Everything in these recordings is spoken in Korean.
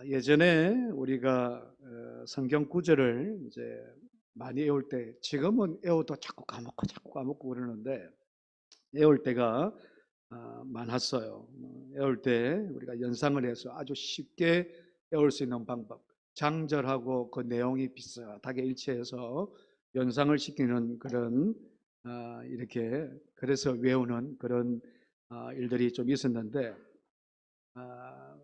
예전에 우리가 성경 구절을 이제 많이 외울 때, 지금은 외워도 자꾸 까먹고 그러는데, 외울 때가 많았어요. 외울 때 우리가 연상을 해서 아주 쉽게 외울 수 있는 방법, 장절하고 그 내용이 비슷하게 일치해서 연상을 시키는 그런 이렇게 그래서 외우는 그런 일들이 좀 있었는데, 아,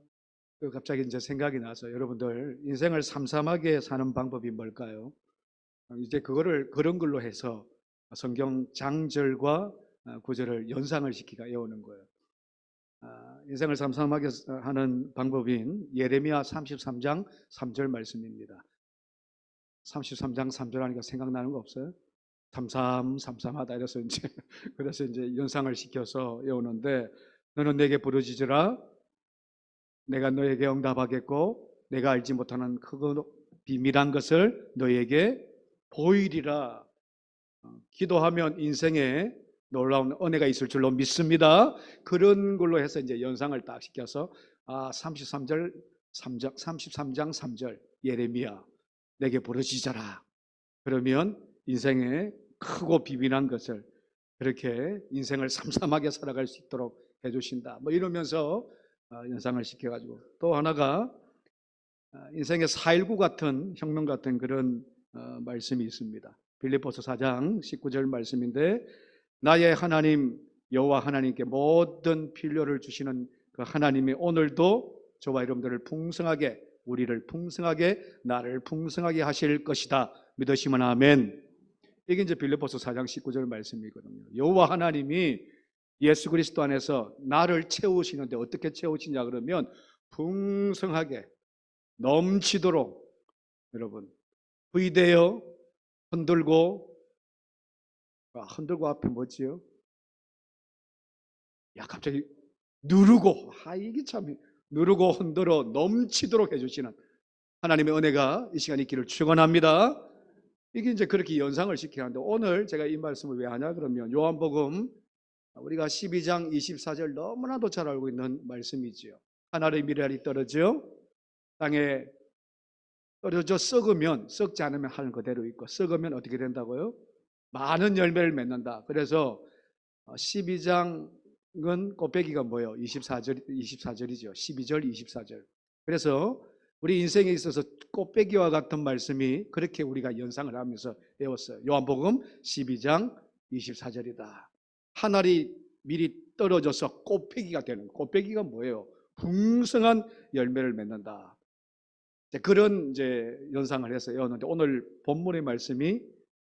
갑자기 이제 생각이 나서, 여러분들 인생을 삼삼하게 사는 방법이 뭘까요? 이제 그거를 그런 걸로 해서 성경 장절과 구절을 연상을 시키가 외우는 거예요. 인생을 삼삼하게 하는 방법인 예레미야 33장 3절 말씀입니다. 33장 3절 하니까 생각나는 거 없어요? 삼삼하다 이래서 이제 그래서 이제 연상을 시켜서 외우는데, 너는 내게 부르짖으라, 내가 너에게 응답하겠고 내가 알지 못하는 크고 비밀한 것을 너에게 보이리라. 기도하면 인생에 놀라운 은혜가 있을 줄로 믿습니다. 그런 걸로 해서 이제 연상을 딱 시켜서 33절 3장 33장 3절 예레미야, 내게 부르짖어라. 그러면 인생에 크고 비빈한 것을, 그렇게 인생을 삼삼하게 살아갈 수 있도록 해주신다. 뭐 이러면서 연상을 시켜가지고, 또 하나가 인생의 4.19 같은 혁명 같은 그런 말씀이 있습니다. 빌립보서 4장 19절 말씀인데, 나의 하나님 여호와 하나님께 모든 필요를 주시는 그 하나님이 오늘도 저와 여러분들을 풍성하게, 우리를 풍성하게, 나를 풍성하게 하실 것이다. 믿으시면 아멘. 이게 이제 빌립보서 4장 19절 말씀이거든요. 여호와 하나님이 예수 그리스도 안에서 나를 채우시는데, 어떻게 채우시냐 그러면 풍성하게 넘치도록, 여러분 의대어 흔들고, 흔들고 앞에 뭐지요? 갑자기 누르고, 이게 참, 누르고 흔들어 넘치도록 해주시는 하나님의 은혜가 이 시간 있기를 축원합니다. 이게 이제 그렇게 연상을 시켜야 하는데, 오늘 제가 이 말씀을 왜 하냐 그러면, 요한복음 우리가 12장 24절 너무나도 잘 알고 있는 말씀이지요. 하늘의 미랄이 떨어져 땅에 떨어져 썩으면, 썩지 않으면 하늘 그대로 있고, 썩으면 어떻게 된다고요? 많은 열매를 맺는다. 그래서 12장은 곱빼기가 뭐예요? 24절이죠. 12절, 24절. 그래서 우리 인생에 있어서 곱빼기와 같은 말씀이, 그렇게 우리가 연상을 하면서 외웠어요. 요한복음 12장 24절이다. 하늘이 미리 떨어져서 곱빼기가 되는, 곱빼기가 뭐예요? 풍성한 열매를 맺는다. 그런 이제 연상을 해서 외웠는데, 오늘 본문의 말씀이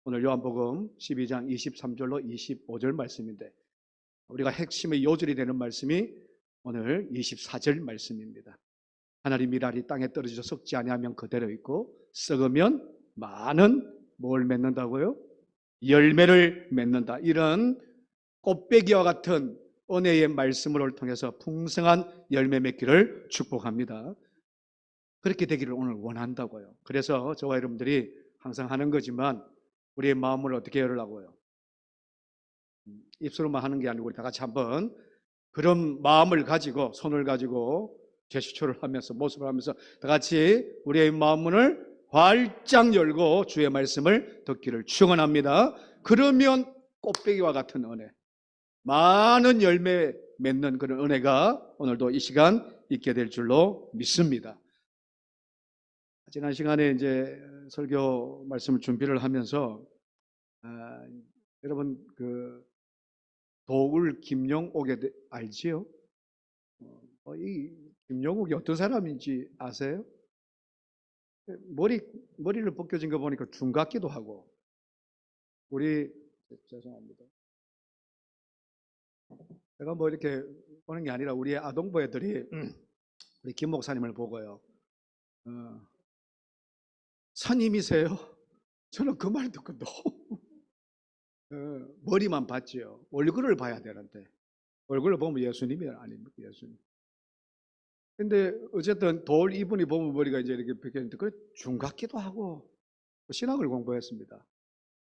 오늘 요한복음 12장 23절로 25절 말씀인데, 우리가 핵심의 요절이 되는 말씀이 오늘 24절 말씀입니다. 하늘이 미랄이 땅에 떨어져 썩지 아니하면 그대로 있고, 썩으면 많은 뭘 맺는다고요? 열매를 맺는다. 이런 꽃배기와 같은 은혜의 말씀을 통해서 풍성한 열매 맺기를 축복합니다. 그렇게 되기를 오늘 원한다고요. 그래서 저와 여러분들이 항상 하는 거지만, 우리의 마음을 어떻게 열으라고요? 입술로만 하는 게 아니고 우리 다 같이 한번 그런 마음을 가지고, 손을 가지고 제스처를 하면서, 모습을 하면서 다 같이 우리의 마음문을 활짝 열고 주의 말씀을 듣기를 축원합니다. 그러면 꽃배기와 같은 은혜, 많은 열매 맺는 그런 은혜가 오늘도 이 시간 있게 될 줄로 믿습니다. 지난 시간에 이제 설교 말씀을 준비를 하면서 여러분 그 도울 김용옥에 알지요? 이 김용옥이 어떤 사람인지 아세요? 머리를 벗겨진 거 보니까 중 같기도 하고. 우리, 죄송합니다. 제가 뭐 이렇게 보는 게 아니라 우리 아동부 애들이 우리 김 목사님을 보고요, 선임이세요? 저는 그 말 듣고 너무 머리만 봤지요. 얼굴을 봐야 되는데, 얼굴을 보면 예수님이 아닙니까? 예수님. 근데 어쨌든 돌 이분이 보면 머리가 이제 이렇게 벗겨졌는데, 그래 중 같기도 하고. 신학을 공부했습니다.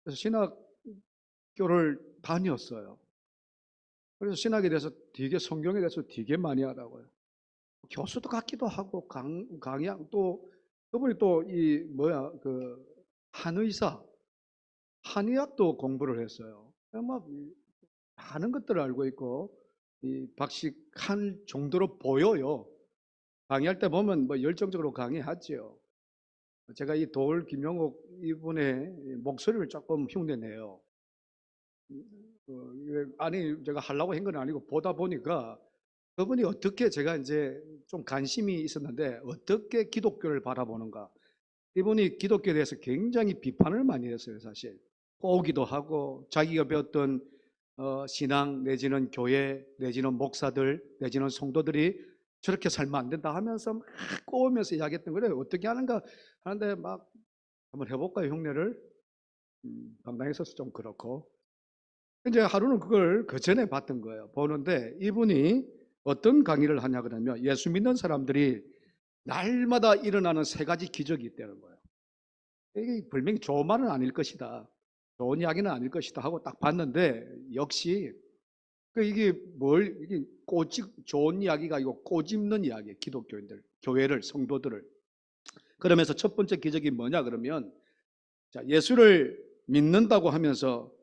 그래서 신학교를 다녔어요. 그래서 신학에 대해서 되게, 성경에 대해서 되게 많이 하라고요. 교수도 같기도 하고 강양 또 그분이 또 이 뭐야 그 한의사 한의학도 공부를 했어요. 막 많은 것들을 알고 있고 이 박식한 정도로 보여요. 강의할 때 보면 뭐 열정적으로 강의하죠. 제가 이 돌 김용옥 이분의 목소리를 조금 흉내내요. 아니 제가 하려고 한 건 아니고 보다 보니까 그분이 어떻게 제가 이제 좀 관심이 있었는데 어떻게 기독교를 바라보는가. 이분이 기독교에 대해서 굉장히 비판을 많이 했어요, 사실. 꼬우기도 하고 자기가 배웠던 신앙 내지는 교회 내지는 목사들 내지는 성도들이 저렇게 살면 안 된다 하면서 막 꼬우면서 이야기했던 거예요. 어떻게 하는가 하는데 막 한번 해볼까요, 흉내를? 감당했어서 좀 그렇고. 이제 하루는 그걸 그 전에 봤던 거예요. 보는데 이분이 어떤 강의를 하냐 그러면 예수 믿는 사람들이 날마다 일어나는 세 가지 기적이 있다는 거예요. 이게 분명히 좋은 말은 아닐 것이다. 좋은 이야기는 아닐 것이다 하고 딱 봤는데 역시 이게 좋은 이야기가 아니고 꼬집는 이야기, 기독교인들, 교회를, 성도들을. 그러면서 첫 번째 기적이 뭐냐 그러면 자, 예수를 믿는다고 하면서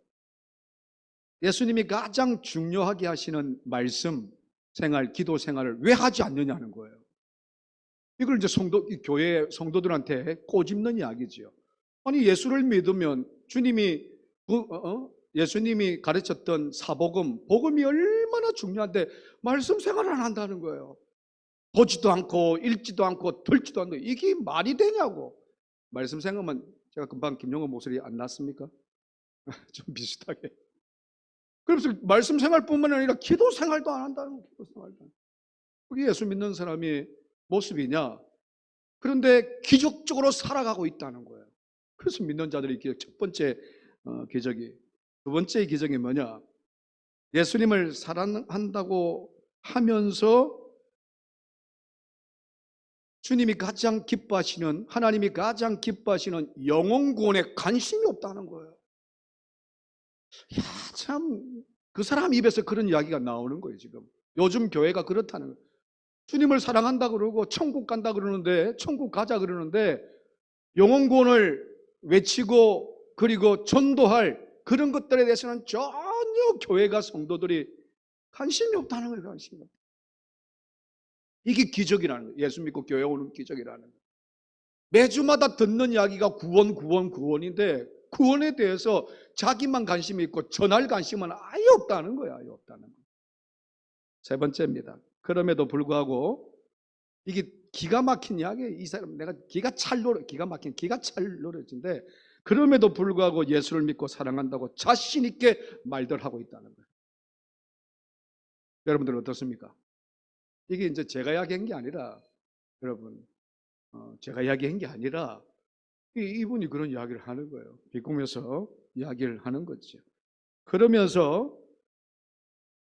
예수님이 가장 중요하게 하시는 말씀 생활, 기도 생활을 왜 하지 않느냐는 거예요. 이걸 이제 교회 성도들한테 꼬집는 이야기지요. 아니 예수를 믿으면 예수님이 가르쳤던 사복음, 복음이 얼마나 중요한데 말씀 생활을 안 한다는 거예요. 보지도 않고 읽지도 않고 들지도 않고 이게 말이 되냐고. 말씀 생활은 제가 금방 김용호 목소리 안 났습니까? 좀 비슷하게. 그래서 말씀 생활뿐만 아니라 기도 생활도 안 한다는 거예요. 기도 생활도. 그게 예수 믿는 사람의 모습이냐? 그런데 기적적으로 살아가고 있다는 거예요. 그래서 믿는 자들이 첫 번째 기적이. 두 번째 기적이 뭐냐? 예수님을 사랑한다고 하면서 주님이 가장 기뻐하시는, 하나님이 가장 기뻐하시는 영혼 구원에 관심이 없다는 거예요. 야, 참, 그 사람 입에서 그런 이야기가 나오는 거예요, 지금. 요즘 교회가 그렇다는 거예요. 주님을 사랑한다 그러고 천국 간다 그러는데, 천국 가자 그러는데, 영혼 구원을 외치고 그리고 전도할 그런 것들에 대해서는 전혀 교회가 성도들이 관심이 없다는 거예요. 관심이 없다. 이게 기적이라는 거예요. 예수 믿고 교회 오는 기적이라는 거예요. 매주마다 듣는 이야기가 구원인데 구원에 대해서 자기만 관심이 있고 전할 관심은 아예 없다는 거예요. 아예 없다는 거예요. 세 번째입니다. 그럼에도 불구하고 이게 기가 막힌 이야기예요. 이 사람 내가 기가 찰 노릇인데 그럼에도 불구하고 예수를 믿고 사랑한다고 자신 있게 말들 하고 있다는 거예요. 여러분들 어떻습니까? 이게 이제 제가 이야기한 게 아니라 여러분 제가 이야기한 게 아니라 이분이 그런 이야기를 하는 거예요. 비꾸면서 이야기를 하는 거죠. 그러면서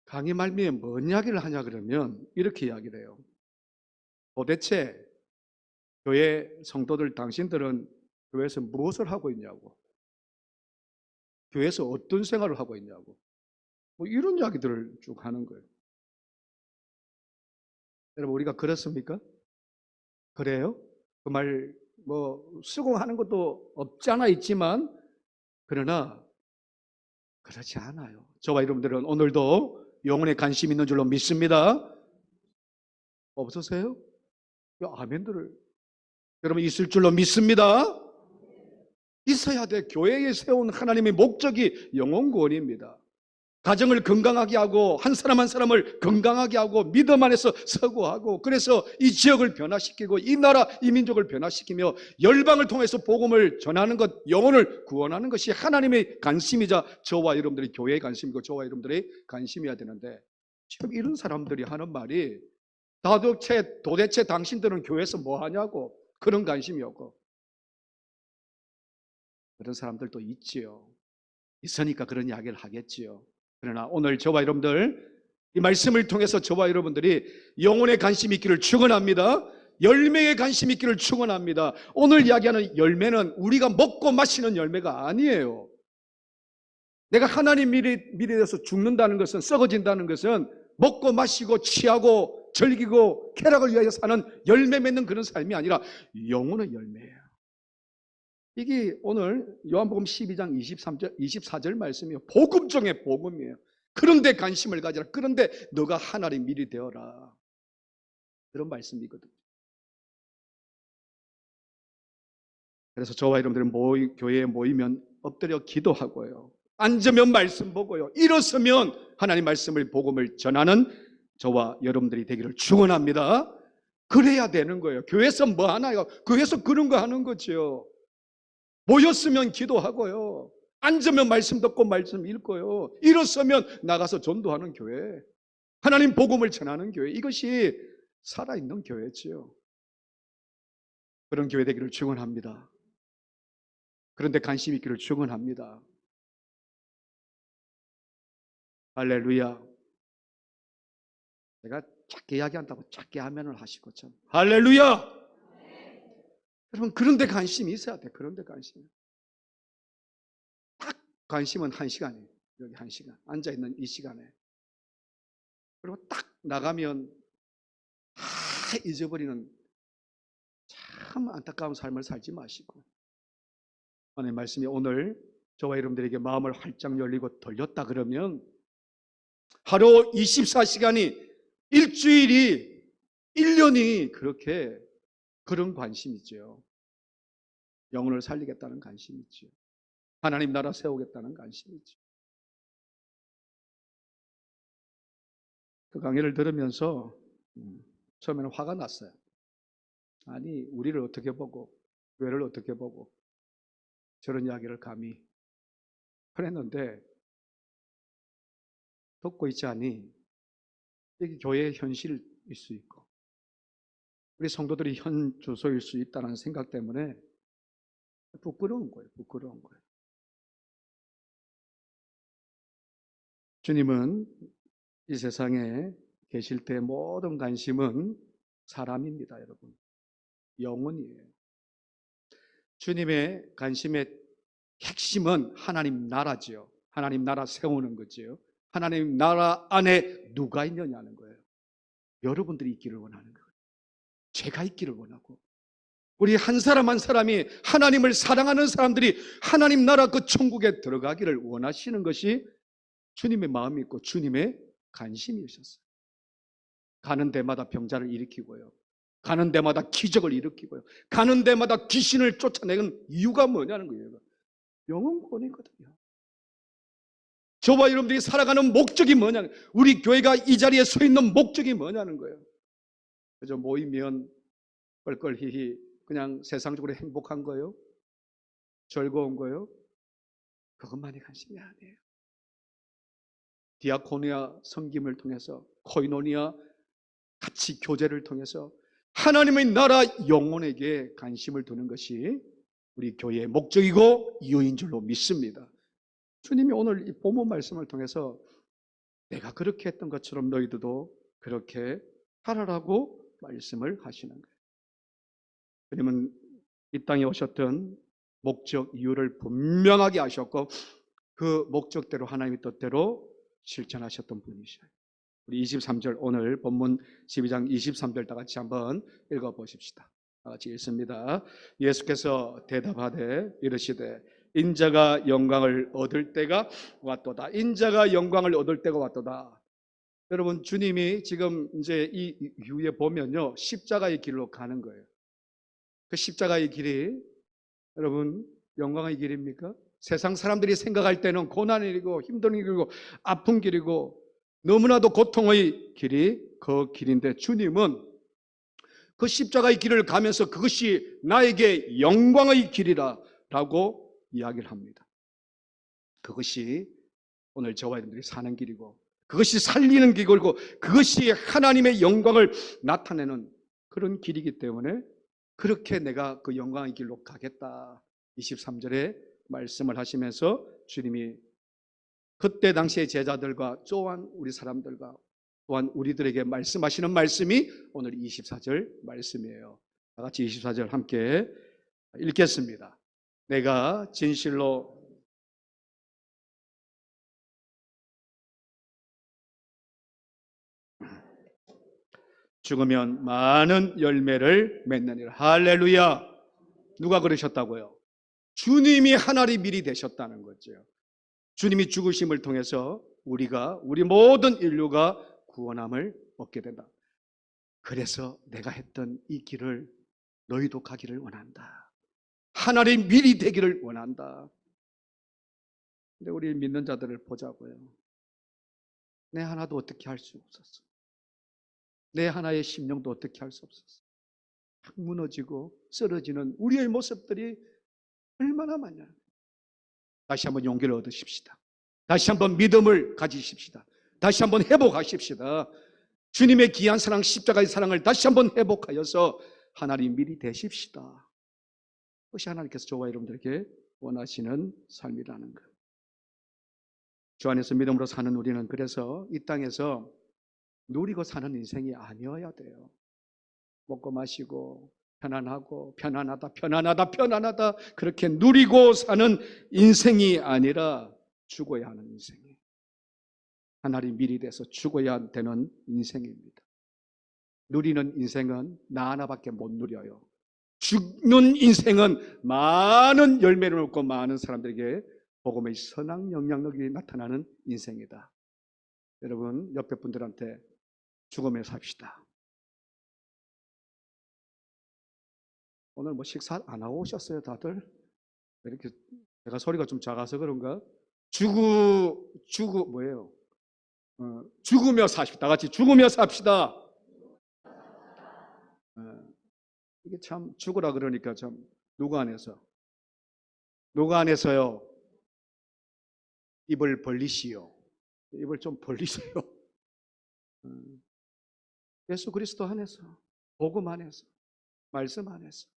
강의 말미에 뭔 이야기를 하냐 그러면 이렇게 이야기를 해요. 도대체 교회 성도들 당신들은 교회에서 무엇을 하고 있냐고, 교회에서 어떤 생활을 하고 있냐고, 뭐 이런 이야기들을 쭉 하는 거예요. 여러분 우리가 그렇습니까? 그래요? 그 말 뭐 수긍하는 것도 없지 않아 있지만 그러나 그렇지 않아요. 저와 여러분들은 오늘도 영혼에 관심 있는 줄로 믿습니다. 없으세요? 아멘들을 여러분 있을 줄로 믿습니다. 있어야 돼. 교회에 세운 하나님의 목적이 영혼 구원입니다. 가정을 건강하게 하고 한 사람 한 사람을 건강하게 하고 믿음 안에서 서구하고 그래서 이 지역을 변화시키고 이 나라 이 민족을 변화시키며 열방을 통해서 복음을 전하는 것, 영혼을 구원하는 것이 하나님의 관심이자 저와 여러분들의 교회의 관심이고 저와 여러분들의 관심이어야 되는데 지금 이런 사람들이 하는 말이 도대체 당신들은 교회에서 뭐 하냐고 그런 관심이 없고 그런 사람들도 있지요. 있으니까 그런 이야기를 하겠지요. 그러나 오늘 저와 여러분들 이 말씀을 통해서 저와 여러분들이 영혼에 관심 있기를 축원합니다. 열매에 관심 있기를 축원합니다. 오늘 이야기하는 열매는 우리가 먹고 마시는 열매가 아니에요. 내가 하나님 미래에 대해서 죽는다는 것은 썩어진다는 것은 먹고 마시고 취하고 즐기고 쾌락을 위하여 사는 열매 맺는 그런 삶이 아니라 영혼의 열매예요. 이게 오늘 요한복음 12장 23절, 24절 말씀이에요. 복음 중에 복음이에요. 그런데 관심을 가져라. 그런데 너가 하나님의 밀이 되어라. 그런 말씀이거든요. 그래서 저와 여러분들은 교회에 모이면 엎드려 기도하고요. 앉으면 말씀 보고요. 일어서면 하나님 말씀을 복음을 전하는 저와 여러분들이 되기를 축원합니다. 그래야 되는 거예요. 교회에서 뭐 하나요? 교회에서 그런 거 하는 거죠. 모였으면 기도하고요. 앉으면 말씀 듣고 말씀 읽고요. 일어서면 나가서 전도하는 교회. 하나님 복음을 전하는 교회. 이것이 살아있는 교회지요. 그런 교회 되기를 축원합니다. 그런데 관심 있기를 축원합니다. 할렐루야. 제가 작게 이야기한다고 작게 하면을 하시고 참. 할렐루야. 여러분 그런데 관심이 있어야 돼. 그런데 관심. 딱 관심은 1시간이에요. 여기 1시간. 앉아있는 이 시간에. 그리고 딱 나가면 다 잊어버리는 참 안타까운 삶을 살지 마시고 하나님 말씀이 오늘 저와 여러분들에게 마음을 활짝 열리고 돌렸다 그러면 하루 24시간이 일주일이 1년이 그렇게 그런 관심이죠. 영혼을 살리겠다는 관심이죠. 하나님 나라 세우겠다는 관심이죠. 그 강의를 들으면서 처음에는 화가 났어요. 아니 우리를 어떻게 보고 교회를 어떻게 보고 저런 이야기를 감히 그랬는데 듣고 있지 않니 이게 교회의 현실일 수 있고 우리 성도들이 현 주소일 수 있다는 생각 때문에 부끄러운 거예요. 부끄러운 거예요. 주님은 이 세상에 계실 때 모든 관심은 사람입니다, 여러분. 영혼이에요. 주님의 관심의 핵심은 하나님 나라지요. 하나님 나라 세우는 거지요. 하나님 나라 안에 누가 있느냐는 거예요. 여러분들이 있기를 원하는 거예요. 제가 있기를 원하고 우리 한 사람 한 사람이 하나님을 사랑하는 사람들이 하나님 나라 그 천국에 들어가기를 원하시는 것이 주님의 마음이 있고 주님의 관심이셨어요. 가는 데마다 병자를 일으키고요. 가는 데마다 기적을 일으키고요. 가는 데마다 귀신을 쫓아내는 이유가 뭐냐는 거예요. 영혼권이거든요. 저와 여러분들이 살아가는 목적이 뭐냐는 거예요. 우리 교회가 이 자리에 서 있는 목적이 뭐냐는 거예요. 그저 모이면 껄껄히히 그냥 세상적으로 행복한 거예요? 즐거운 거예요? 그것만이 관심이 아니에요. 디아코니아 섬김을 통해서 코이노니아 같이 교제를 통해서 하나님의 나라 영혼에게 관심을 두는 것이 우리 교회의 목적이고 이유인 줄로 믿습니다. 주님이 오늘 이 본문 말씀을 통해서 내가 그렇게 했던 것처럼 너희들도 그렇게 하라라고 말씀을 하시는 거예요. 주님은 이 땅에 오셨던 목적, 이유를 분명하게 하셨고 그 목적대로 하나님의 뜻대로 실천하셨던 분이셔요. 우리 23절 오늘 본문 12장 23절 다 같이 한번 읽어보십시다. 다 같이 읽습니다. 예수께서 대답하되 이르시되 인자가 영광을 얻을 때가 왔도다. 인자가 영광을 얻을 때가 왔도다. 여러분 주님이 지금 이제 이 이후에 보면요 십자가의 길로 가는 거예요. 그 십자가의 길이 여러분 영광의 길입니까? 세상 사람들이 생각할 때는 고난의 길이고 힘든 길이고 아픈 길이고 너무나도 고통의 길이 그 길인데 주님은 그 십자가의 길을 가면서 그것이 나에게 영광의 길이라고 이야기를 합니다. 그것이 오늘 저와 여러분들이 사는 길이고 그것이 살리는 길이고 그것이 하나님의 영광을 나타내는 그런 길이기 때문에 그렇게 내가 그 영광의 길로 가겠다. 23절에 말씀을 하시면서 주님이 그때 당시의 제자들과 또한 우리 사람들과 또한 우리들에게 말씀하시는 말씀이 오늘 24절 말씀이에요. 다 같이 24절 함께 읽겠습니다. 내가 진실로 죽으면 많은 열매를 맺느니라. 할렐루야. 누가 그러셨다고요? 주님이 하나님 미리 되셨다는 거죠. 주님이 죽으심을 통해서 우리 모든 인류가 구원함을 얻게 된다. 그래서 내가 했던 이 길을 너희도 가기를 원한다. 하나님 미리 되기를 원한다. 근데 우리 믿는 자들을 보자고요. 내 하나도 어떻게 할 수 없었어. 내 하나의 심령도 어떻게 할 수 없었어. 무너지고 쓰러지는 우리의 모습들이 얼마나 많냐. 다시 한번 용기를 얻으십시다. 다시 한번 믿음을 가지십시다. 다시 한번 회복하십시다. 주님의 귀한 사랑, 십자가의 사랑을 다시 한번 회복하여서 하나님 미리 되십시다. 그것이 하나님께서 저와 여러분들에게 원하시는 삶이라는 것. 주 안에서 믿음으로 사는 우리는 그래서 이 땅에서 누리고 사는 인생이 아니어야 돼요. 먹고 마시고 편안하고 편안하다 그렇게 누리고 사는 인생이 아니라 죽어야 하는 인생이에요. 하나님 미리 돼서 죽어야 되는 인생입니다. 누리는 인생은 나 하나밖에 못 누려요. 죽는 인생은 많은 열매를 얻고 많은 사람들에게 복음의 선한 영향력이 나타나는 인생이다. 여러분 옆에 분들한테 죽으며 삽시다. 오늘 뭐 식사 안 하고 오셨어요 다들? 이렇게 제가 소리가 좀 작아서 그런가? 뭐예요? 죽으며 삽시다. 다 같이 죽으며 삽시다. 이게 참 죽으라 그러니까 참 누구 안에서요? 입을 벌리시오. 입을 좀 벌리세요. 예수 그리스도 안에서, 복음 안에서, 말씀 안에서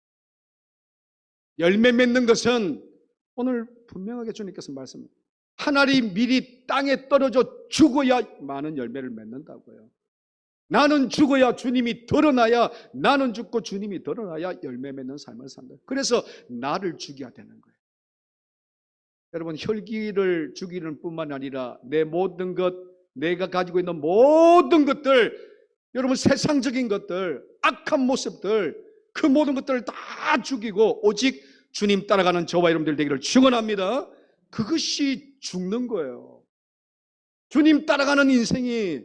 열매 맺는 것은 오늘 분명하게 주님께서 말씀합니다. 하나님 미리 땅에 떨어져 죽어야 많은 열매를 맺는다고요. 나는 죽어야 주님이 드러나야, 나는 죽고 주님이 드러나야 열매 맺는 삶을 산다. 그래서 나를 죽여야 되는 거예요. 여러분 혈기를 죽이는 뿐만 아니라 내 모든 것, 내가 가지고 있는 모든 것들, 여러분 세상적인 것들, 악한 모습들, 그 모든 것들을 다 죽이고 오직 주님 따라가는 저와 여러분들 되기를 축원합니다. 그것이 죽는 거예요. 주님 따라가는 인생이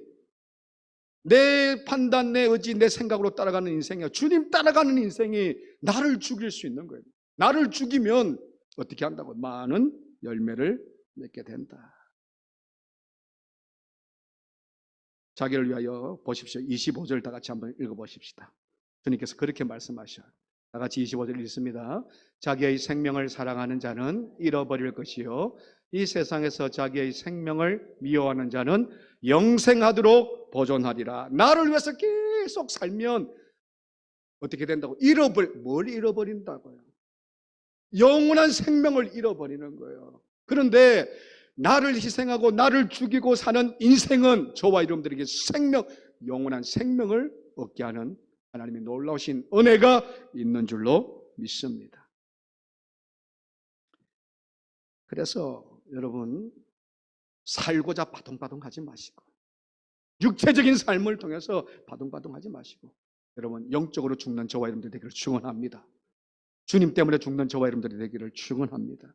내 판단, 내 의지, 내 생각으로 따라가는 인생이야. 주님 따라가는 인생이 나를 죽일 수 있는 거예요. 나를 죽이면 어떻게 한다고? 많은 열매를 맺게 된다. 자기를 위하여 보십시오. 25절 다 같이 한번 읽어보십시다. 주님께서 그렇게 말씀하셔요. 다 같이 25절 읽습니다. 자기의 생명을 사랑하는 자는 잃어버릴 것이요 이 세상에서 자기의 생명을 미워하는 자는 영생하도록 보존하리라. 나를 위해서 계속 살면 어떻게 된다고? 뭘 잃어버린다고요? 영원한 생명을 잃어버리는 거예요. 그런데 나를 희생하고 나를 죽이고 사는 인생은 저와 여러분들에게 영원한 생명을 얻게 하는 하나님의 놀라우신 은혜가 있는 줄로 믿습니다. 그래서 여러분 살고자 바둥바둥 하지 마시고, 육체적인 삶을 통해서 바둥바둥 하지 마시고, 여러분 영적으로 죽는 저와 여러분들 되기를 축원합니다. 주님 때문에 죽는 저와 여러분들이 되기를 축원합니다.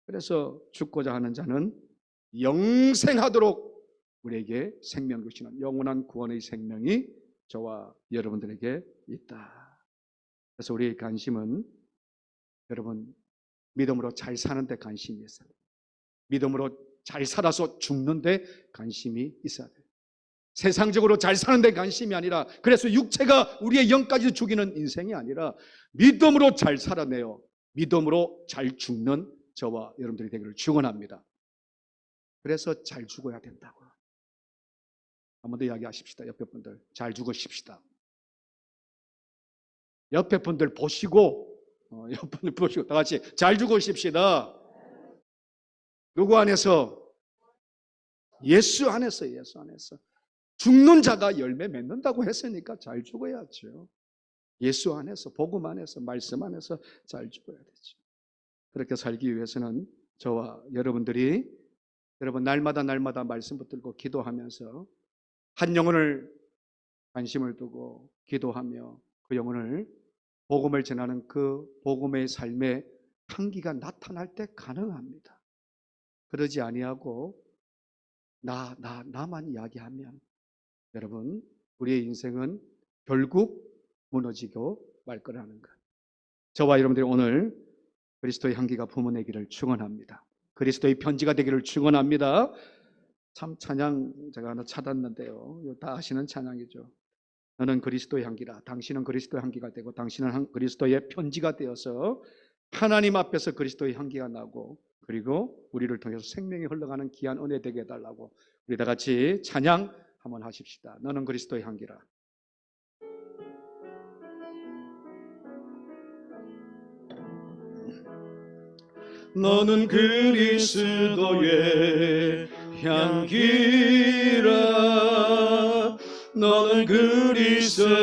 그래서 죽고자 하는 자는 영생하도록 우리에게 생명 주시는 영원한 구원의 생명이 저와 여러분들에게 있다. 그래서 우리의 관심은 여러분 믿음으로 잘 사는 데 관심이 있어요. 믿음으로 잘 살아서 죽는 데 관심이 있어야 돼요. 세상적으로 잘 사는 데 관심이 아니라, 그래서 육체가 우리의 영까지 죽이는 인생이 아니라 믿음으로 잘 살아내요. 믿음으로 잘 죽는 저와 여러분들이 되기를 축원합니다. 그래서 잘 죽어야 된다고. 한 번 더 이야기하십시다. 옆에 분들 잘 죽으십시다. 옆에 분들 보시고 다 같이 잘 죽으십시다. 누구 안에서? 예수 안에서. 죽는 자가 열매 맺는다고 했으니까 잘 죽어야죠. 예수 안에서, 복음 안에서, 말씀 안에서 잘 죽어야 되죠. 그렇게 살기 위해서는 저와 여러분들이 날마다 말씀 붙들고 기도하면서 한 영혼을 관심을 두고 기도하며 그 영혼을 복음을 전하는 그 복음의 삶의 향기가 나타날 때 가능합니다. 그러지 아니하고 나만 이야기하면 여러분 우리의 인생은 결국 무너지고 말 거라는 것. 저와 여러분들이 오늘 그리스도의 향기가 품어내기를 축원합니다. 그리스도의 편지가 되기를 축원합니다. 참 찬양 제가 하나 찾았는데요. 다 아시는 찬양이죠. 너는 그리스도의 향기라. 당신은 그리스도의 향기가 되고 당신은 그리스도의 편지가 되어서 하나님 앞에서 그리스도의 향기가 나고 그리고 우리를 통해서 생명이 흘러가는 귀한 은혜 되게 해달라고 우리 다 같이 찬양 한번 하십시다. 너는 그리스도의 향기라. 너는 그리스도의 향기라. 너는 그리스도의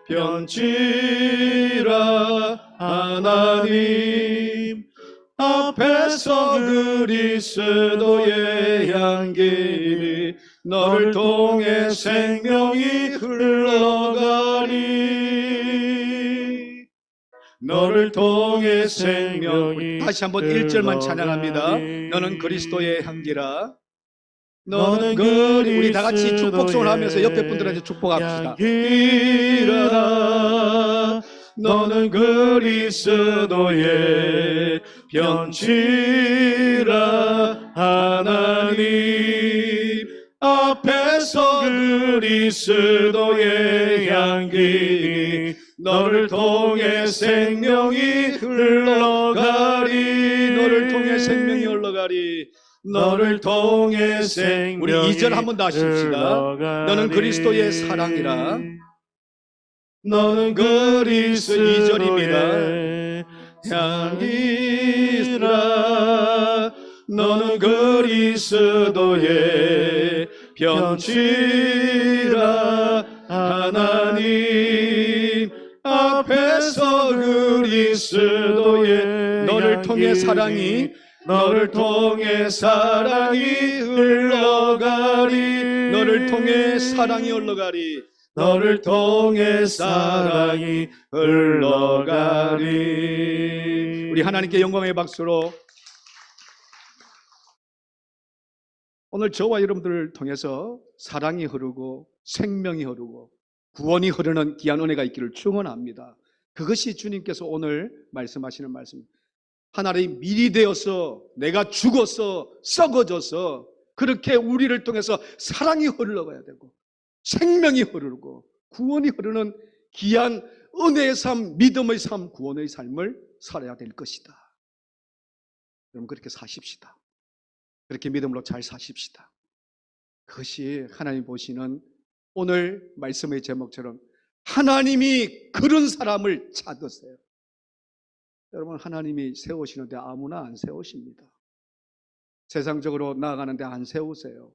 편지라. 하나님 앞에서 그리스도의 향기 너를 통해 생명이 흘러가리. 너를 통해 생명이 다시 한번 1절만 찬양합니다. 너는 그리스도의 향기라. 너는 우리 다 같이 축복송을 하면서 옆에 분들한테 축복합시다. 향기라. 너는 그리스도의 편지라. 하나님 앞에서 그리스도의 향기 너를 통해 생명이 흘러가리. 너를 통해 생명이 흘러가리. 너를 통해 생명이 우리 2절 한 번 더 하십시다. 너는 그리스도의 사랑이라. 너는 그리스도 2절입니다. 향기라. 너는 그리스도의 편지라. 하나님 앞에서 그리스도의 너를 통해 사랑이 너를 통해 사랑이 흘러가리. 너를 통해 사랑이 흘러가리. 너를 통해 사랑이 흘러가리. 우리 하나님께 영광의 박수로 오늘 저와 여러분들을 통해서 사랑이 흐르고 생명이 흐르고 구원이 흐르는 귀한 은혜가 있기를 축원합니다. 그것이 주님께서 오늘 말씀하시는 말씀입니다. 하나님 미리 되어서 내가 죽어서 썩어져서 그렇게 우리를 통해서 사랑이 흘러가야 되고 생명이 흐르고 구원이 흐르는 귀한 은혜의 삶, 믿음의 삶, 구원의 삶을 살아야 될 것이다. 여러분 그렇게 사십시다. 그렇게 믿음으로 잘 사십시다. 그것이 하나님 보시는 오늘 말씀의 제목처럼 하나님이 그런 사람을 찾으세요. 여러분 하나님이 세우시는데 아무나 안 세우십니다. 세상적으로 나아가는데 안 세우세요.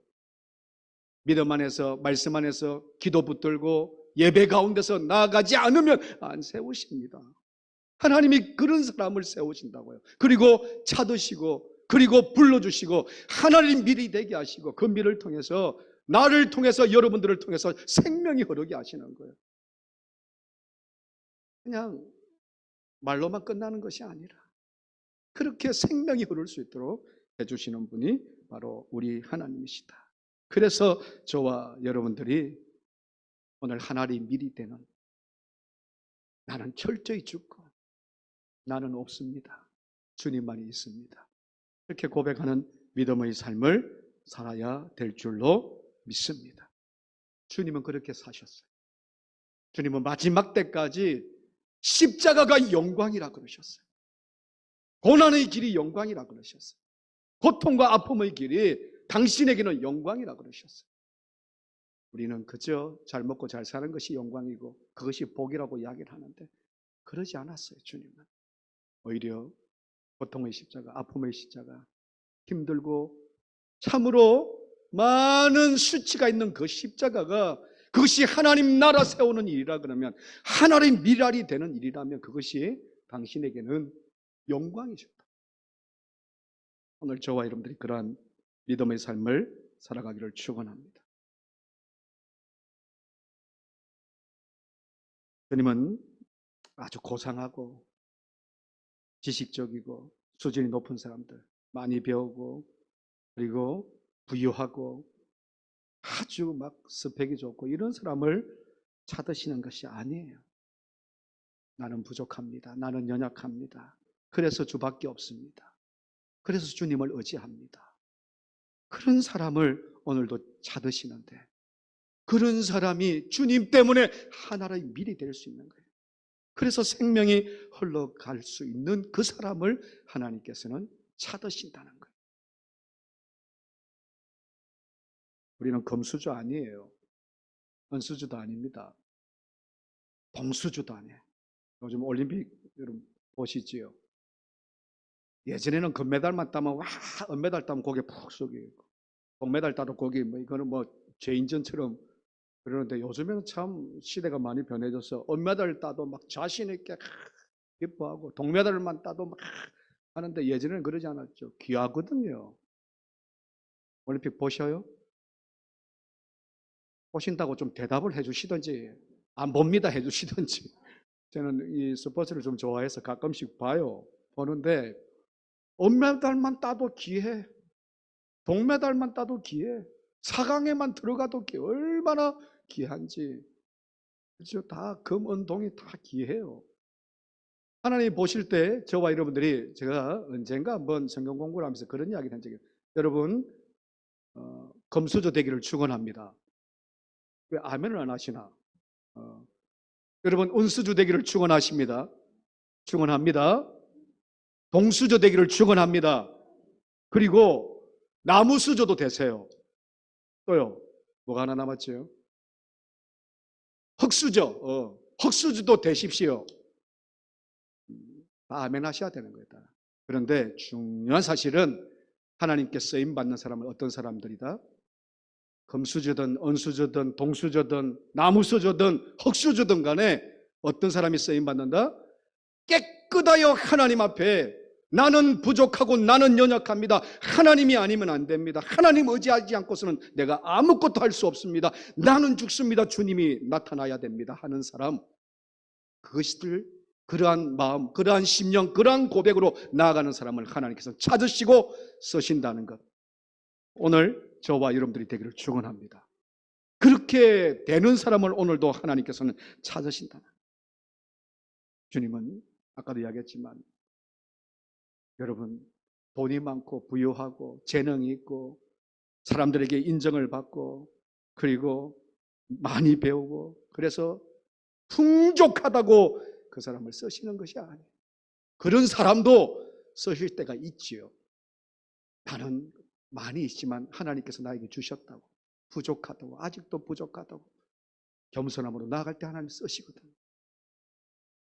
믿음 안에서 말씀 안에서 기도 붙들고 예배 가운데서 나아가지 않으면 안 세우십니다. 하나님이 그런 사람을 세우신다고요. 그리고 찾으시고 그리고 불러주시고 하나님 미리 되게 하시고 그 미를 통해서 나를 통해서 여러분들을 통해서 생명이 흐르게 하시는 거예요. 그냥 말로만 끝나는 것이 아니라 그렇게 생명이 흐를 수 있도록 해주시는 분이 바로 우리 하나님이시다. 그래서 저와 여러분들이 오늘 하나님 미리 되는 나는 철저히 죽고 나는 없습니다. 주님만이 있습니다. 이렇게 고백하는 믿음의 삶을 살아야 될 줄로 믿습니다. 주님은 그렇게 사셨어요. 주님은 마지막 때까지 십자가가 영광이라 그러셨어요. 고난의 길이 영광이라 그러셨어요. 고통과 아픔의 길이 당신에게는 영광이라 그러셨어요. 우리는 그저 잘 먹고 잘 사는 것이 영광이고 그것이 복이라고 이야기를 하는데 그러지 않았어요. 주님은 오히려 고통의 십자가, 아픔의 십자가, 힘들고 참으로 많은 수치가 있는 그 십자가가 그것이 하나님 나라 세우는 일이라 그러면 하나님 미랄이 되는 일이라면 그것이 당신에게는 영광이셨다. 오늘 저와 여러분들이 그러한 믿음의 삶을 살아가기를 축원합니다. 주님은 아주 고상하고 지식적이고 수준이 높은 사람들, 많이 배우고 그리고 부유하고 아주 막 스펙이 좋고 이런 사람을 찾으시는 것이 아니에요. 나는 부족합니다. 나는 연약합니다. 그래서 주밖에 없습니다. 그래서 주님을 의지합니다. 그런 사람을 오늘도 찾으시는데, 그런 사람이 주님 때문에 하나의 밀이 될 수 있는 거예요. 그래서 생명이 흘러갈 수 있는 그 사람을 하나님께서는 찾으신다는 거예요. 우리는 금수저 아니에요. 은수저도 아닙니다. 동수저도 아니에요. 요즘 올림픽 여러분 보시지요. 예전에는 금메달만 따면 와, 은메달 따면 고개 푹 숙이고, 동메달 따도 고개 뭐 이거는 뭐 죄인전처럼 그러는데, 요즘에는 참 시대가 많이 변해져서 은메달 따도 막 자신 있게 기뻐하고, 동메달만 따도 막 하는데, 예전에는 그러지 않았죠. 귀하거든요. 올림픽 보셔요? 보신다고 좀 대답을 해주시든지, 안 봅니다 해주시든지. 저는 이 스포츠를 좀 좋아해서 가끔씩 봐요. 보는데 은메달만 따도 귀해. 동메달만 따도 귀해. 4강에만 들어가도 얼마나 귀한지. 그렇죠? 다 금, 은, 동이 다 귀해요. 하나님 보실 때 저와 여러분들이, 제가 언젠가 한번 성경 공부를 하면서 그런 이야기를 한 적이 있어요. 여러분 금수저 되기를 축원합니다. 왜 아멘을 안 하시나? 여러분 은수저 되기를 축원하십니다. 축원합니다. 동수저 되기를 축원합니다. 그리고 나무수저도 되세요. 또요, 뭐가 하나 남았죠? 흙수저, 흙수저도 되십시오. 다 아멘 하셔야 되는 거다. 그런데 중요한 사실은 하나님께 쓰임받는 사람은 어떤 사람들이다? 금수저든 은수저든 동수저든 나무수저든 흙수저든 간에 어떤 사람이 쓰임받는다? 깨끗하여 하나님 앞에, 나는 부족하고 나는 연약합니다. 하나님이 아니면 안 됩니다. 하나님 의지하지 않고서는 내가 아무것도 할 수 없습니다. 나는 죽습니다. 주님이 나타나야 됩니다 하는 사람, 그것들, 그러한 마음, 그러한 심령, 그러한 고백으로 나아가는 사람을 하나님께서 찾으시고 쓰신다는 것, 오늘 저와 여러분들이 되기를 축원합니다. 그렇게 되는 사람을 오늘도 하나님께서는 찾으신다. 주님은 아까도 이야기했지만, 여러분 돈이 많고 부유하고 재능이 있고 사람들에게 인정을 받고 그리고 많이 배우고 그래서 풍족하다고 그 사람을 쓰시는 것이 아니에요. 그런 사람도 쓰실 때가 있지요. 나는 많이 있지만 하나님께서 나에게 주셨다고, 부족하다고, 아직도 부족하다고 겸손함으로 나아갈 때 하나님 쓰시거든요.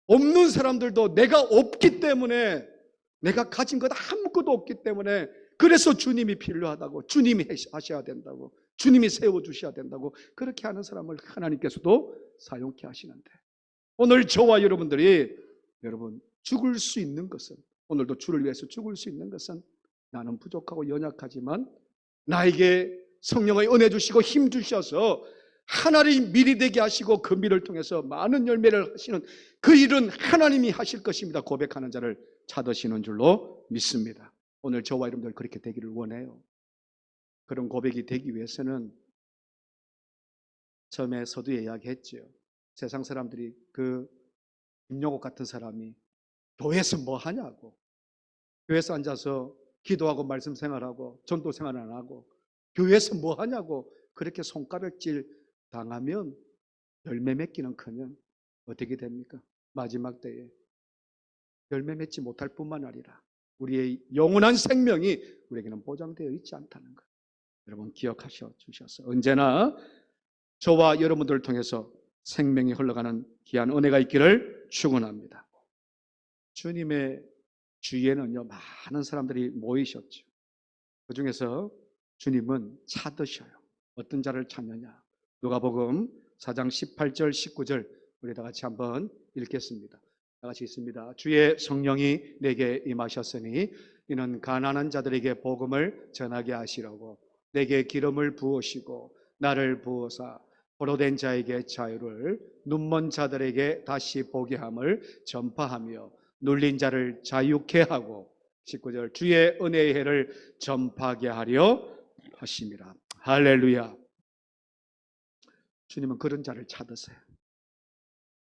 없는 사람들도 내가 없기 때문에, 내가 가진 것 아무것도 없기 때문에, 그래서 주님이 필요하다고, 주님이 하셔야 된다고, 주님이 세워주셔야 된다고 그렇게 하는 사람을 하나님께서도 사용케 하시는데, 오늘 저와 여러분들이, 여러분 죽을 수 있는 것은, 오늘도 주를 위해서 죽을 수 있는 것은, 나는 부족하고 연약하지만 나에게 성령의 은혜 주시고 힘 주셔서 하나님 밀이 되게 하시고 그 밀을 통해서 많은 열매를 하시는 그 일은 하나님이 하실 것입니다 고백하는 자를 찾으시는 줄로 믿습니다. 오늘 저와 여러분들 그렇게 되기를 원해요. 그런 고백이 되기 위해서는, 처음에 서두에 이야기했죠. 세상 사람들이 그 김용옥 같은 사람이 교회에서 뭐 하냐고, 교회에서 앉아서 기도하고 말씀 생활하고 전도 생활 안 하고 교회에서 뭐 하냐고 그렇게 손가락질 당하면 열매 맺기는커녕 어떻게 됩니까? 마지막 때에 열매 맺지 못할 뿐만 아니라 우리의 영원한 생명이 우리에게는 보장되어 있지 않다는 것, 여러분 기억하셔 주셔서 언제나 저와 여러분들을 통해서 생명이 흘러가는 귀한 은혜가 있기를 축원합니다. 주님의 주위에는요 많은 사람들이 모이셨죠. 그 중에서 주님은 찾으셔요. 어떤 자를 찾느냐? 누가복음 4장 18절 19절 우리 다 같이 한번 읽겠습니다. 다 같이 있습니다. 주의 성령이 내게 임하셨으니 이는 가난한 자들에게 복음을 전하게 하시려고 내게 기름을 부으시고 나를 부으사 포로된 자에게 자유를, 눈먼 자들에게 다시 보게 함을 전파하며 눌린 자를 자유케 하고 19절 주의 은혜의 해를 전파하게 하려 하심이라. 할렐루야. 주님은 그런 자를 찾으세요.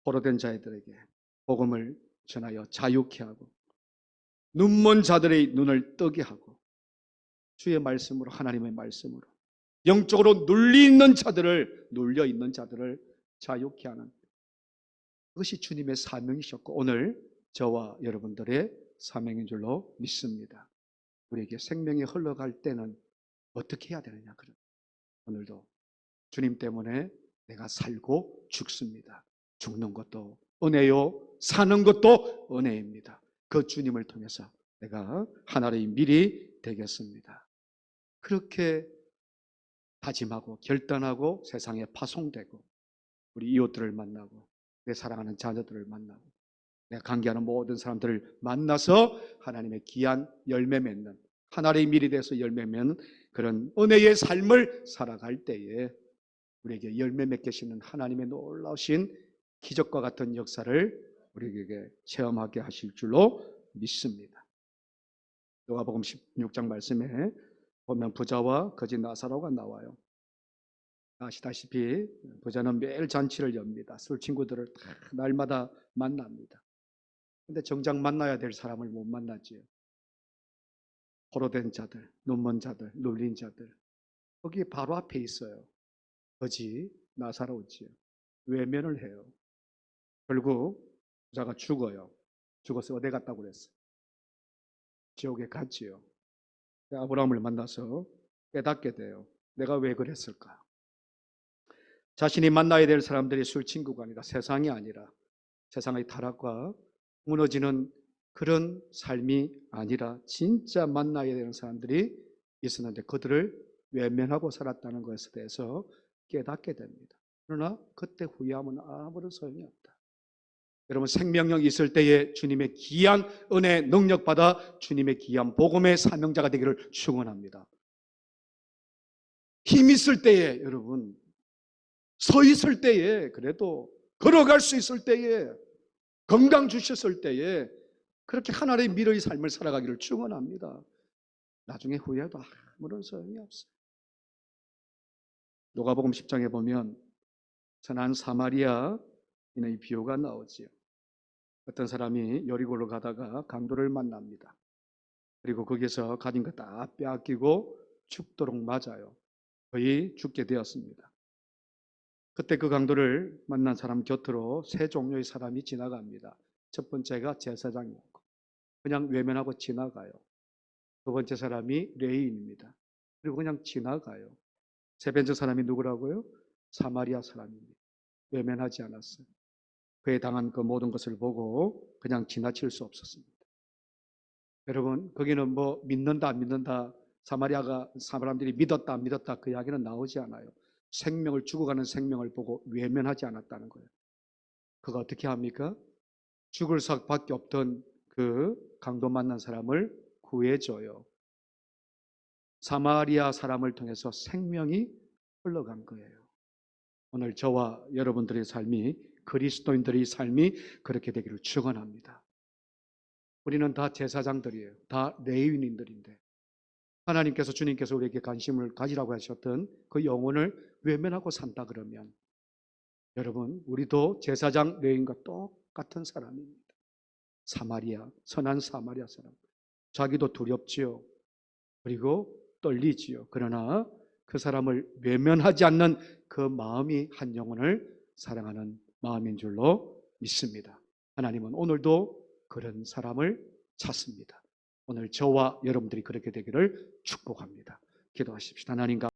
포로된 자들에게 복음을 전하여 자유케 하고 눈먼 자들의 눈을 뜨게 하고 주의 말씀으로, 하나님의 말씀으로 영적으로 눌려 있는 자들을 자유케 하는, 그것이 주님의 사명이셨고 오늘 저와 여러분들의 사명인 줄로 믿습니다. 우리에게 생명이 흘러갈 때는 어떻게 해야 되느냐. 오늘도 주님 때문에 내가 살고 죽습니다. 죽는 것도 은혜요, 사는 것도 은혜입니다. 그 주님을 통해서 내가 하나의 밀이 되겠습니다. 그렇게 다짐하고 결단하고 세상에 파송되고 우리 이웃들을 만나고 내 사랑하는 자녀들을 만나고 내가 관계하는 모든 사람들을 만나서 하나님의 귀한 열매 맺는, 하나의 밀이 돼서 열매 맺는 그런 은혜의 삶을 살아갈 때에 우리에게 열매 맺게 하시는 하나님의 놀라우신 기적과 같은 역사를 우리에게 체험하게 하실 줄로 믿습니다. 요한복음 16장 말씀에 보면 부자와 거지 나사로가 나와요. 아시다시피 부자는 매일 잔치를 엽니다. 술 친구들을 다 날마다 만납니다. 근데 정작 만나야 될 사람을 못 만나지요. 포로된 자들, 눈먼 자들, 눌린 자들, 거기 바로 앞에 있어요. 거지 나사로지요. 외면을 해요. 결국 부자가 죽어요. 죽어서 어디 갔다고 그랬어요? 지옥에 갔지요. 아브라함을 만나서 깨닫게 돼요. 내가 왜 그랬을까? 자신이 만나야 될 사람들이 술 친구가 아니라, 세상이 아니라, 세상의 타락과 무너지는 그런 삶이 아니라 진짜 만나야 되는 사람들이 있었는데 그들을 외면하고 살았다는 것에 대해서 깨닫게 됩니다. 그러나 그때 후회하면 아무런 소용이 없다. 여러분, 생명력 있을 때에 주님의 귀한 은혜 능력 받아 주님의 귀한 복음의 사명자가 되기를 축원합니다. 힘 있을 때에, 여러분 서 있을 때에, 그래도 걸어갈 수 있을 때에, 건강 주셨을 때에 그렇게 하나님의 미래의 삶을 살아가기를 축원합니다. 나중에 후회해도 아무런 소용이 없어요. 누가복음 10장에 보면 선한 사마리아인의 비유가 나오지요. 어떤 사람이 여리고로 가다가 강도를 만납니다. 그리고 거기서 가진 거 다 빼앗기고 죽도록 맞아요. 거의 죽게 되었습니다. 그때 그 강도를 만난 사람 곁으로 세 종류의 사람이 지나갑니다. 첫 번째가 제사장이었고 그냥 외면하고 지나가요. 두 번째 사람이 레위인입니다. 그리고 그냥 지나가요. 세 번째 사람이 누구라고요? 사마리아 사람입니다. 외면하지 않았어요. 그에 당한 그 모든 것을 보고 그냥 지나칠 수 없었습니다. 여러분, 거기는 뭐 믿는다 안 믿는다, 사람들이 믿었다 안 믿었다 그 이야기는 나오지 않아요. 생명을, 죽어가는 생명을 보고 외면하지 않았다는 거예요. 그가 어떻게 합니까? 죽을 수밖에 없던 그 강도 만난 사람을 구해줘요. 사마리아 사람을 통해서 생명이 흘러간 거예요. 오늘 저와 여러분들의 삶이, 그리스도인들의 삶이 그렇게 되기를 축원합니다. 우리는 다 제사장들이에요. 다 레위인들인데 하나님께서, 주님께서 우리에게 관심을 가지라고 하셨던 그 영혼을 외면하고 산다 그러면 여러분, 우리도 제사장 레위인과 똑같은 사람입니다. 사마리아, 선한 사마리아 사람. 자기도 두렵지요. 그리고 떨리지요. 그러나 그 사람을 외면하지 않는 그 마음이 한 영혼을 사랑하는 마음인 줄로 믿습니다. 하나님은 오늘도 그런 사람을 찾습니다. 오늘 저와 여러분들이 그렇게 되기를 축복합니다. 기도하십시다. 하나님